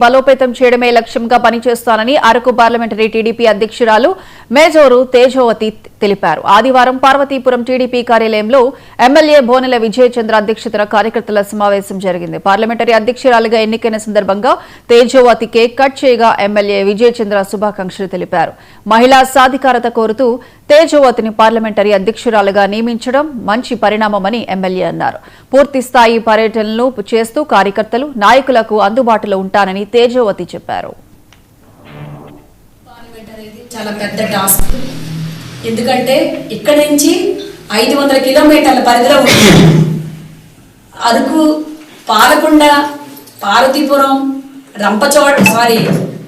బలోపేతం చేయడమే లక్ష్యంగా పనిచేస్తానని అరకు పార్లమెంటరీ టీడీపీ అధ్యక్షురాలు మేజోరు తేజోవతి తెలిపారు. ఆదివారం పార్వతీపురం టీడీపీ కార్యాలయంలో ఎమ్మెల్యే బోనెల విజయచంద్ర అధ్యక్షతన కార్యకర్తల సమావేశం జరిగింది. పార్లమెంటరీ అధ్యక్షురాలుగా ఎన్నికైన సందర్భంగా తేజోవతి కేక్ కట్ చేయగా ఎమ్మెల్యే విజయచంద్ర శుభాకాంక్షలు తెలిపారు. మహిళా సాధికారత కోరుతూ తేజోవతిని పార్లమెంటరీ అధ్యక్షురాలుగా నియమించడం మంచి పరిణామమని ఎమ్మెల్యే అన్నారు. పూర్తి స్థాయి పర్యటనలు చేస్తూ కార్యకర్తలు నాయకులకు అందుబాటులో ఉంటానని తేజోవతి చెప్పారు. చాలా పెద్ద టాస్క్, ఎందుకంటే ఇక్కడ నుంచి 500 కిలోమీటర్ల పరిధిలో ఉంటుంది. అరకు, పాలకొండ, పార్వతీపురం,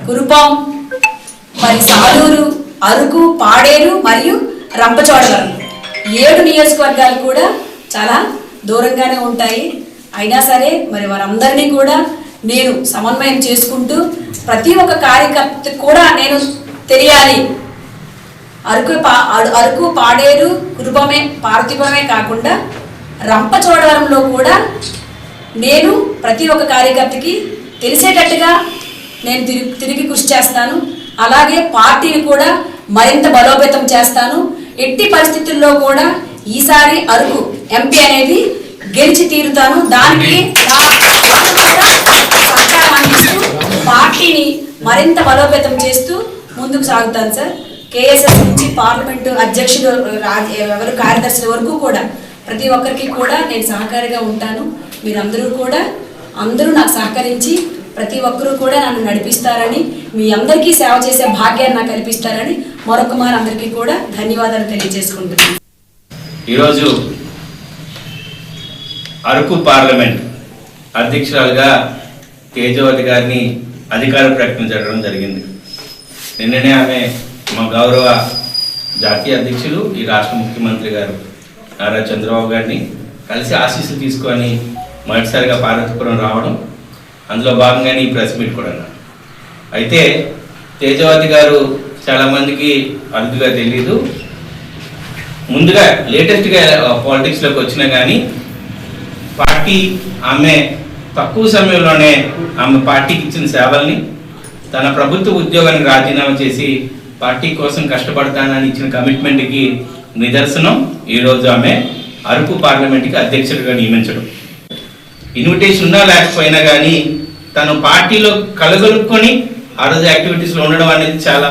కురుపాం, మరి సాలూరు, అరకు, పాడేరు మరియు రంపచోడవరం 7 నియోజకవర్గాలు కూడా చాలా దూరంగానే ఉంటాయి. అయినా సరే మరి వారందరినీ కూడా నేను సమన్వయం చేసుకుంటూ ప్రతి ఒక్క కార్యకర్త కూడా నేను తెలియాలి. అరకు, పాడేరు, కురుపమే, పార్వతీపురమే కాకుండా రంపచోడవరంలో కూడా నేను ప్రతి ఒక్క కార్యకర్తకి తెలిసేటట్టుగా నేను తిరిగి కృషి చేస్తాను. అలాగే పార్టీని కూడా మరింత బలోపేతం చేస్తాను. ఎట్టి పరిస్థితుల్లో కూడా ఈసారి అరకు ఎంపీ అనేది గెలిచి తీరుతాను. దానికి సహకారం అందిస్తూ పార్టీని మరింత బలోపేతం చేస్తూ ముందుకు సాగుతాను సార్. కేఎస్ఎస్ నుంచి పార్లమెంటు అధ్యక్షుడు ఎవరు కార్యదర్శుల వరకు కూడా ప్రతి ఒక్కరికి కూడా నేను సహకారిగా ఉంటాను. అందరూ నాకు సహకరించి ప్రతి ఒక్కరూ కూడా నన్ను నడిపిస్తారని, మీ అందరికీ సేవ చేసే భాగ్యాన్ని నాకు కల్పిస్తారని మరొక మారు అందరికీ కూడా ధన్యవాదాలు తెలియజేసుకుంటున్నాను. ఈరోజు అరకు పార్లమెంట్ అధ్యక్షురాలుగా తేజోవతి గారిని అధికార ప్రకటన జరగడం జరిగింది. నిన్ననే ఆమె మా గౌరవ జాతీయ అధ్యక్షులు, ఈ రాష్ట్ర ముఖ్యమంత్రి గారు నారా చంద్రబాబు గారిని కలిసి ఆశీస్సులు తీసుకొని మొదటిసారిగా పార్వతీపురం రావడం, అందులో భాగంగానే ఈ ప్రెస్ మీట్ కూడా. అయితే తేజోవతి గారు చాలామందికి అరుదుగా తెలీదు. ముందుగా లేటెస్ట్గా పాలిటిక్స్లోకి వచ్చినా కానీ పార్టీ ఆమె తక్కువ సమయంలోనే ఆమె పార్టీకి ఇచ్చిన సేవల్ని, తన ప్రభుత్వ ఉద్యోగానికి రాజీనామా చేసి పార్టీ కోసం కష్టపడతానని ఇచ్చిన కమిట్మెంట్కి నిదర్శనం ఈరోజు ఆమె అరకు పార్లమెంట్కి అధ్యక్షుడిగా నియమించడం. ఇన్విటేషన్ ఉన్నా లేకపోయినా కానీ తను పార్టీలో కలగలుపుకొని ఆ రోజు యాక్టివిటీస్లో ఉండడం అనేది చాలా